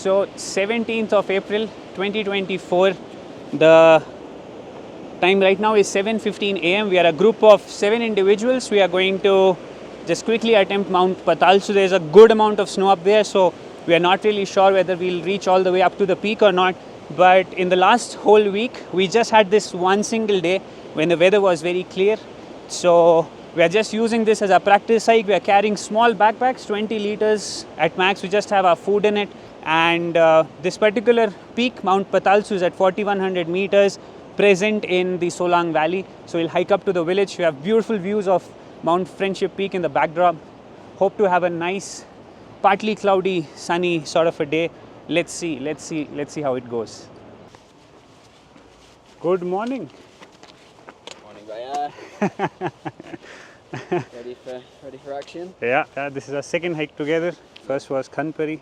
So 17th of April 2024, the time right now is 7:15 a.m. We are a group of 7 individuals. We are going to just quickly attempt Mount Patalsu. There's a good amount of snow up there, so we are not really sure whether we'll reach all the way up to the peak or not. But in the last whole week, we just had this one single day when the weather was very clear. So we are just using this as a practice hike. We are carrying small backpacks, 20 liters at max. We just have our food in it. And this particular peak, Mount Patalsu, is at 4100 meters, present in the Soong Valley. So we'll hike up to the village. We have beautiful views of Mount Friendship Peak in the backdrop. Hope to have a nice, partly cloudy, sunny sort of a day. Let's see how it goes. Good morning. Morning, Baya. ready for action? Yeah, this is our second hike together. First was Khanpari.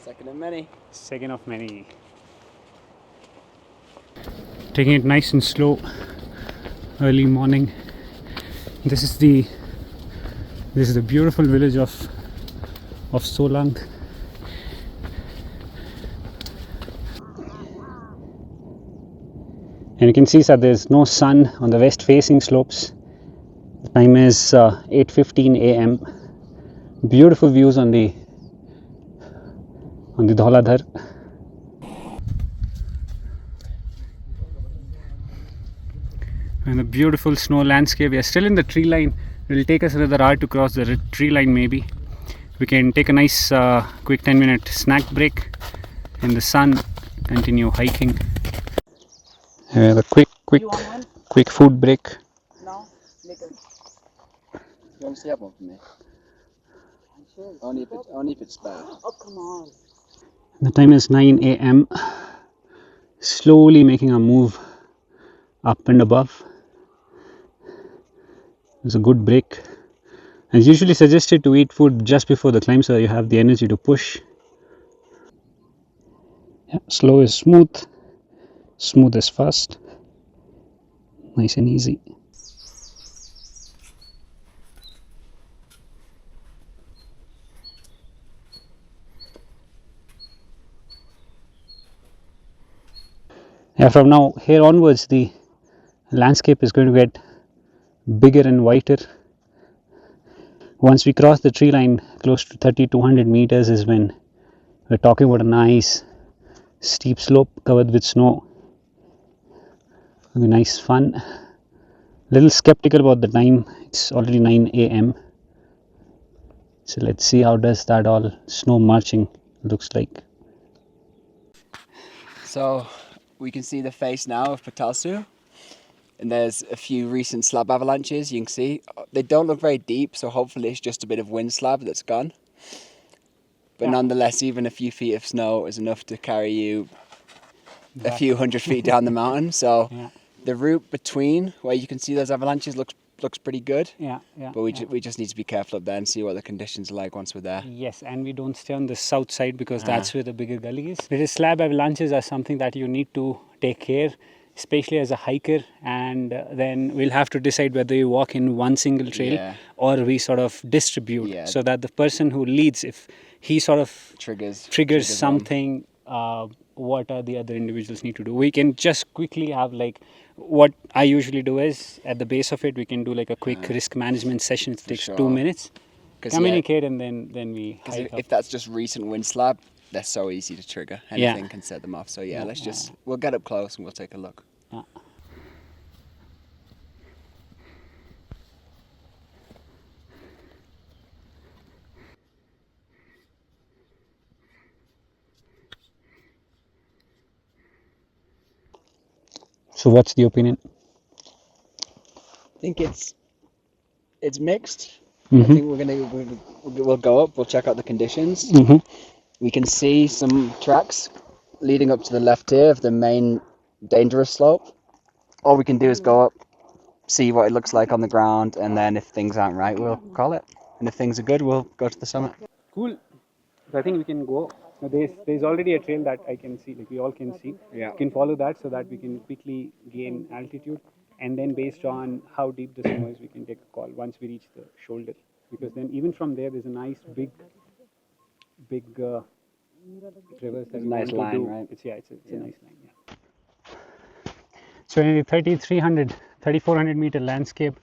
Second of many. Second of many. Taking it nice and slow, early morning. This is the beautiful village of Soong. And you can see that there's no sun on the west facing slopes. The time is 8:15 a.m. Beautiful views on the Dhauladhar. And a beautiful snow landscape. We are still in the tree line. It will take us another hour to cross the tree line maybe. We can take a nice quick 10-minute snack break in the sun, continue hiking. The quick food break. No, Snickers. You want to have one for me? Sure. Only if it's spare. Oh, come on. The time is 9 a.m. Slowly making a move up and above. It's a good break. And it's usually suggested to eat food just before the climb so that you have the energy to push. Yeah, slow is smooth, smooth is fast. Nice and easy. Yeah, from now here onwards the landscape is going to get bigger and whiter. Once we cross the tree line close to 3200 meters is when we're talking about a nice steep slope covered with snow. It'll be nice fun. Little skeptical about the time. It's already 9 a.m. So let's see how does that all snow marching looks like. So we can see the face now of Patalsu, and there's a few recent slab avalanches. You can see they don't look very deep, so hopefully it's just a bit of wind slab that's gone. But nonetheless, even a few feet of snow is enough to carry you a few hundred feet down the mountain. So the route between where you can see those avalanches looks pretty good. But we just need to be careful up there and see what the conditions are like once we're there. Yes, and we don't stay on the south side because that's where the bigger gully is. Because slab avalanches are something that you need to take care, especially as a hiker, and then we'll have to decide whether you walk in one single trail or we sort of distribute so that the person who leads, if he sort of triggers something, what are the other individuals need to do. We can just quickly have like, what I usually do is at the base of it we can do like a quick risk management session. It takes 2 minutes, communicate, and then we hike up. If that's just recent wind slab, they're so easy to trigger. Anything can set them off. So we'll get up close and we'll take a look. So what's the opinion? I think it's mixed. I think we'll go up. We'll check out the conditions. We can see some tracks leading up to the left here of the main dangerous slope. All we can do is go up, see what it looks like on the ground, and then if things aren't right, we'll call it. And if things are good, we'll go to the summit. Cool. So I think we can go. There's already a trail that I can see, like we all can see. We can follow that so that we can quickly gain altitude, and then based on how deep the snow is, we can take a call once we reach the shoulder. Because then even from there's a nice big Rivers that It's a we nice want to line, do. right? It's a nice line. Yeah. So in a 3,400 meter landscape,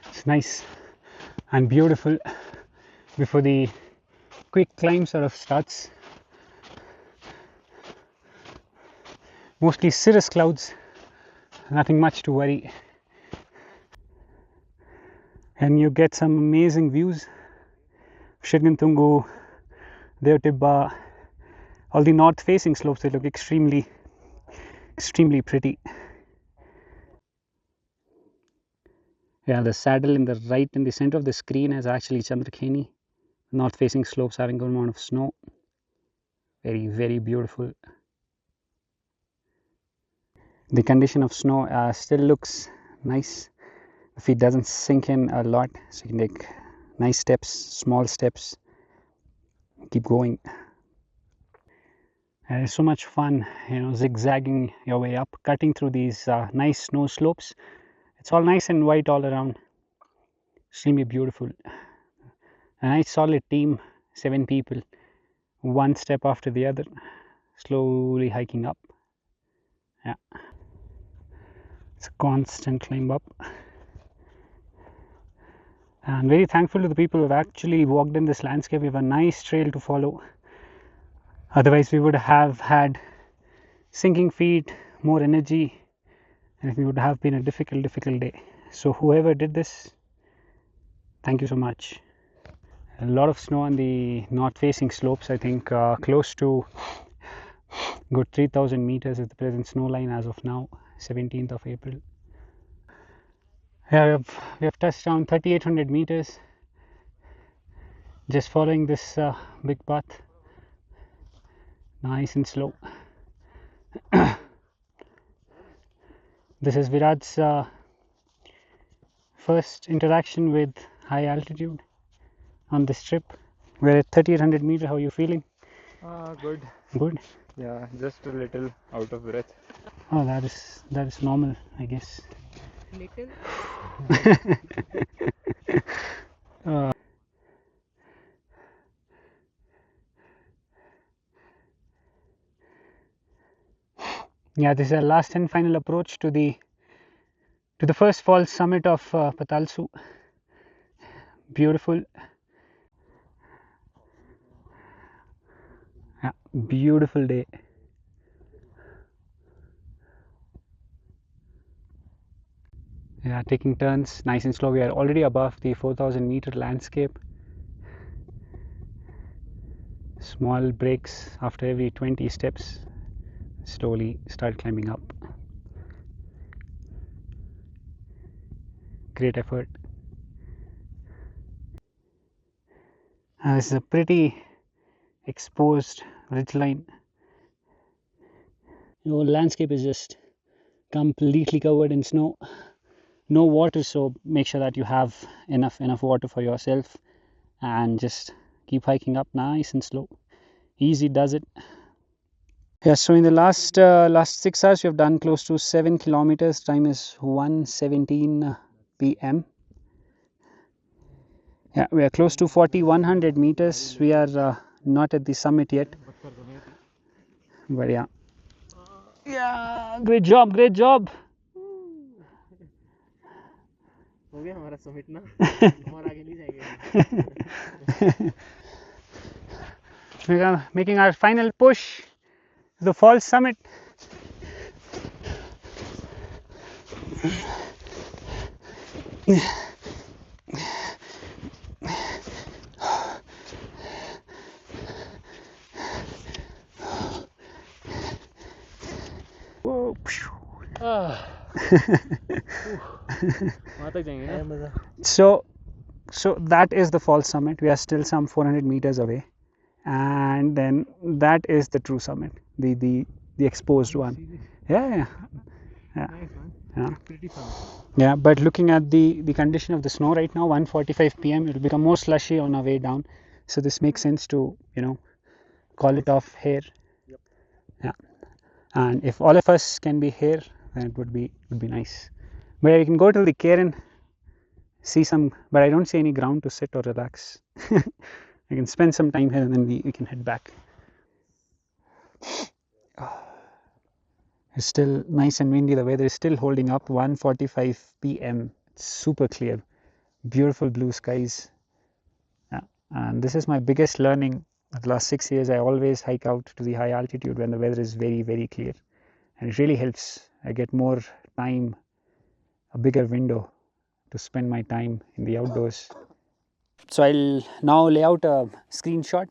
it's nice and beautiful before the quick climb sort of starts. Mostly cirrus clouds, nothing much to worry. And you get some amazing views. Shigantungu, Deotibba, all the north facing slopes, they look extremely pretty. Yeah, the saddle in the right in the center of the screen is actually Chandrakheni. North facing slopes having a good amount of snow. Very beautiful. The condition of snow still looks nice. The feet doesn't sink in a lot, so you can take nice steps, small steps, keep going. And it's so much fun, zigzagging your way up, cutting through these nice snow slopes. It's all nice and white all around. Extremely beautiful. A nice solid team, 7 people, one step after the other, slowly hiking up. Yeah, it's a constant climb up. And very thankful to the people who have actually walked in this landscape. We have a nice trail to follow. Otherwise, we would have had sinking feet, more energy, and it would have been a difficult day. So whoever did this, thank you so much. A lot of snow on the north facing slopes. I think close to good 3,000 meters is the present snow line as of now, 17th of April. Yeah, we have touched down 3,800 meters just following this big path, nice and slow. This is Virat's first interaction with high altitude on this trip. We're at 3,800 meters. How are you feeling? Good. Good. Yeah, just a little out of breath. Oh, that is normal, I guess. Little. Yeah, this is our last and final approach to the first fall summit of Patalsu. Beautiful. Yeah, beautiful day. Yeah, taking turns nice and slow. We are already above the 4,000 meter landscape. Small breaks after every 20 steps. Slowly start climbing up. Great effort. This is a pretty exposed ridgeline. Your landscape is just completely covered in snow. No water, so make sure that you have enough water for yourself, and just keep hiking up nice and slow. Easy does it. Yeah, so in the last 6 hours we have done close to 7 kilometers. Time is 1:17 p.m. Yeah, we are close to 4,100 meters. We are not at the summit yet, but yeah, great job. हो गया हमारा summit ना और आगे नहीं जाएंगे We are making our final push to the fall summit. Whoa. So that is the fall summit. We are still some 400 meters away, and then that is the true summit, the exposed one. Yeah. Yeah, but looking at the condition of the snow right now, 1:45 p.m. it will become more slushy on our way down, so this makes sense to call it off here. Yeah, and if all of us can be here, then it would be nice. But we can go to the cairn, see some, but I don't see any ground to sit or relax. I can spend some time here and then we can head back. It's still nice and windy. The weather is still holding up. 1:45 p.m. It's super clear. Beautiful blue skies. Yeah. And this is my biggest learning the last 6 years. I always hike out to the high altitude when the weather is very, very clear. And it really helps. I get more time, a bigger window to spend my time in the outdoors. So I'll now lay out a screenshot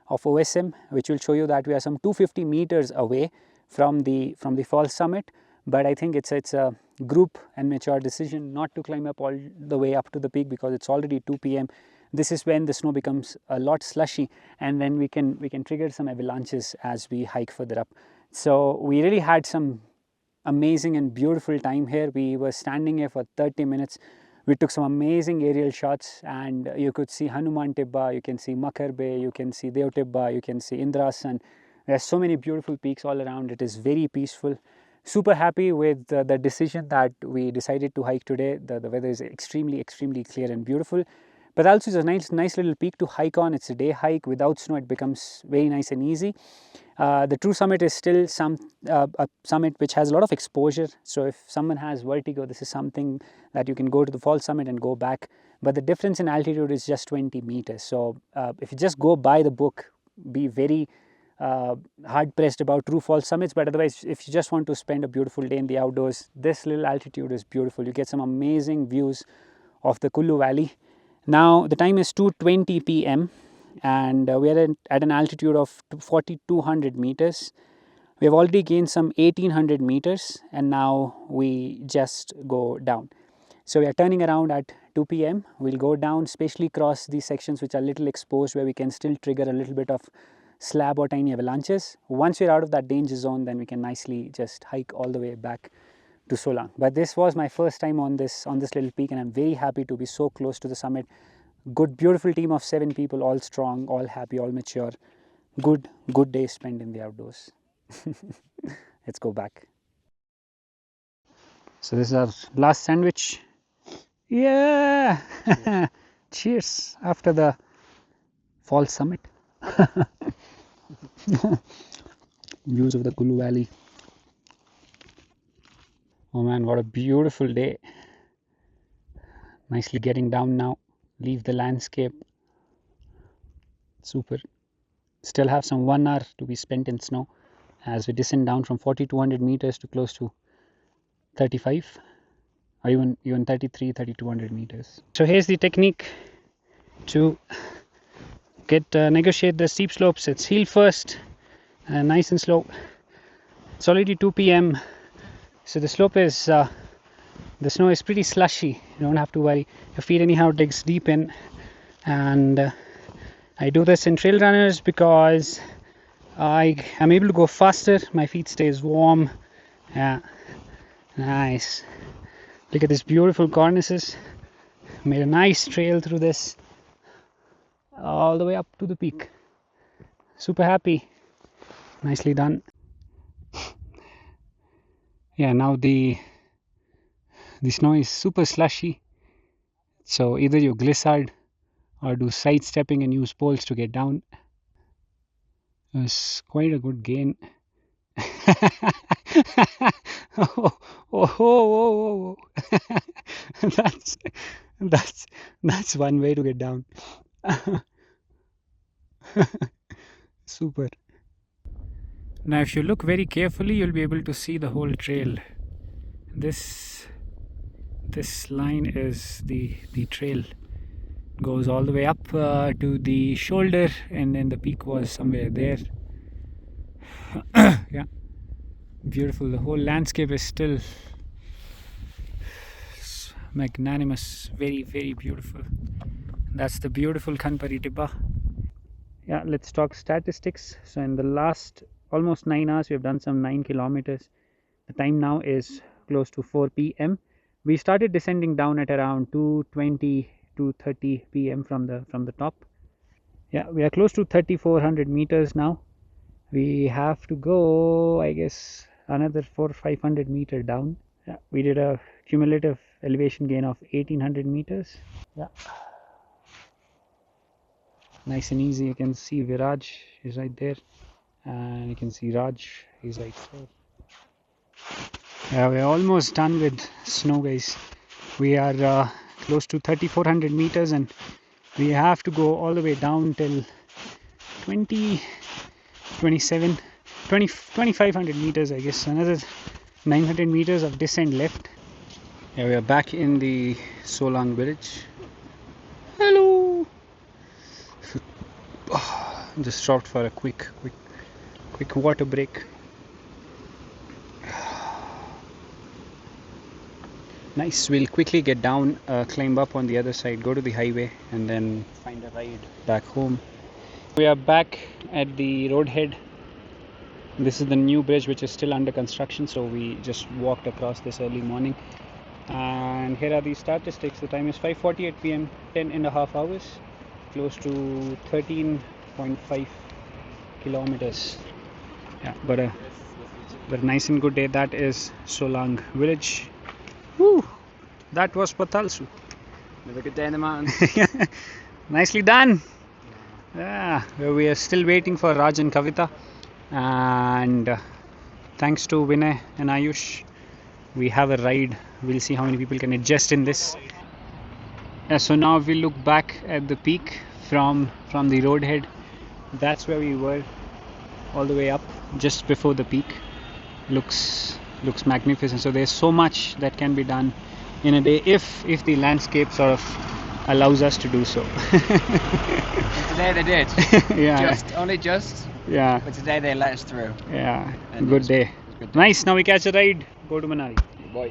of OSM, which will show you that we are some 250 meters away from the falls summit. But I think it's a group and mature decision not to climb up all the way up to the peak, because it's already 2 p.m. This is when the snow becomes a lot slushy, and then we can trigger some avalanches as we hike further up. So we really had some amazing and beautiful time here. We were standing here for 30 minutes. We took some amazing aerial shots, and you could see Hanuman Tibba, you can see Makar Bay, you can see Dev Tibba, you can see Indrasan. There are so many beautiful peaks all around. It is very peaceful. Super happy with the decision that we decided to hike today. The weather is extremely clear and beautiful. Patalsu is a nice little peak to hike on. It's a day hike. Without snow, it becomes very nice and easy. The true summit is still a summit which has a lot of exposure. So if someone has vertigo, this is something that you can go to the fall summit and go back. But the difference in altitude is just 20 meters. So if you just go by the book, be very hard pressed about true fall summits. But otherwise, if you just want to spend a beautiful day in the outdoors, this little altitude is beautiful. You get some amazing views of the Kullu Valley. Now the time is 2:20 p.m. and we are at an altitude of 4,200 meters. We have already gained some 1,800 meters, and now we just go down. So we are turning around at 2 p.m. We'll go down, especially cross these sections which are a little exposed, where we can still trigger a little bit of slab or tiny avalanches. Once we're out of that danger zone, then we can nicely just hike all the way back to Solang. But this was my first time on this little peak, and I'm very happy to be so close to the summit. Good, beautiful team of 7 people, all strong, all happy, all mature. Good day spent in the outdoors. Let's go back. So this is our last sandwich. Yeah. Cheers after the fall summit. Views of the Kullu Valley. Oh man, what a beautiful day. Nicely getting down now. Leave the landscape. Super. Still have some 1 hour to be spent in snow as we descend down from 4,200 meters to close to 35 or even 33, 3,200 meters. So here's the technique to negotiate the steep slopes. It's heel first, nice and slow. It's already 2 p.m. So the slope is the snow is pretty slushy. You don't have to worry. Your feet anyhow digs deep in, and I do this in trail runners because I am able to go faster. My feet stays warm. Yeah, nice. Look at these beautiful cornices. Made a nice trail through this all the way up to the peak. Super happy. Nicely done. Yeah, now the snow is super slushy, so either you glissade or do side stepping and use poles to get down. It's quite a good gain. oh. that's one way to get down. Super. Now if you look very carefully, you'll be able to see the whole trail. This line is the trail. Goes all the way up to the shoulder, and then the peak was somewhere there. Yeah, beautiful. The whole landscape is still magnanimous, very beautiful. That's the beautiful Khanpari Tibba. Yeah, let's talk statistics. So in the last almost 9 hours, we have done some 9 kilometers. The time now is close to 4 p.m. We started descending down at around 2:20 2:30 p.m. from the top. Yeah, we are close to 3,400 meters now. We have to go, I guess, another 400-500 meters down. Yeah, we did a cumulative elevation gain of 1,800 meters. Yeah, nice and easy. You can see Viraj is right there, and you can see Raj is right there. Yeah, we're almost done with snow, guys. We are close to 3400 meters and we have to go all the way down till 20, 27, 20, 2500 meters, I guess. Another 900 meters of descent left. Yeah, we are back in the Soong Village. Hello! Just stopped for a quick water break. Nice. We'll quickly get down, climb up on the other side, go to the highway, and then find a ride back home. We are back at the roadhead. This is the new bridge which is still under construction, so we just walked across this early morning. And here are the statistics. The time is 5:48 p.m. 10.5 hours, close to 13.5 kilometers. Yeah, but a nice and good day. That is Soong Village. Woo! That was Patalsu. Have a good day in the mountains. Nicely done. Yeah, we are still waiting for Raj and Kavita, and thanks to Vinay and Ayush, we have a ride. We'll see how many people can adjust in this. So now we look back at the peak from the roadhead. That's where we were, all the way up just before the peak. Looks magnificent. So there's so much that can be done in a day if the landscape sort of allows us to do so. Today they did. Yeah. Only just. Yeah. But today they let us through. Yeah. And Good day. Good. Nice. Now we catch a ride. Go to Manali. Bye.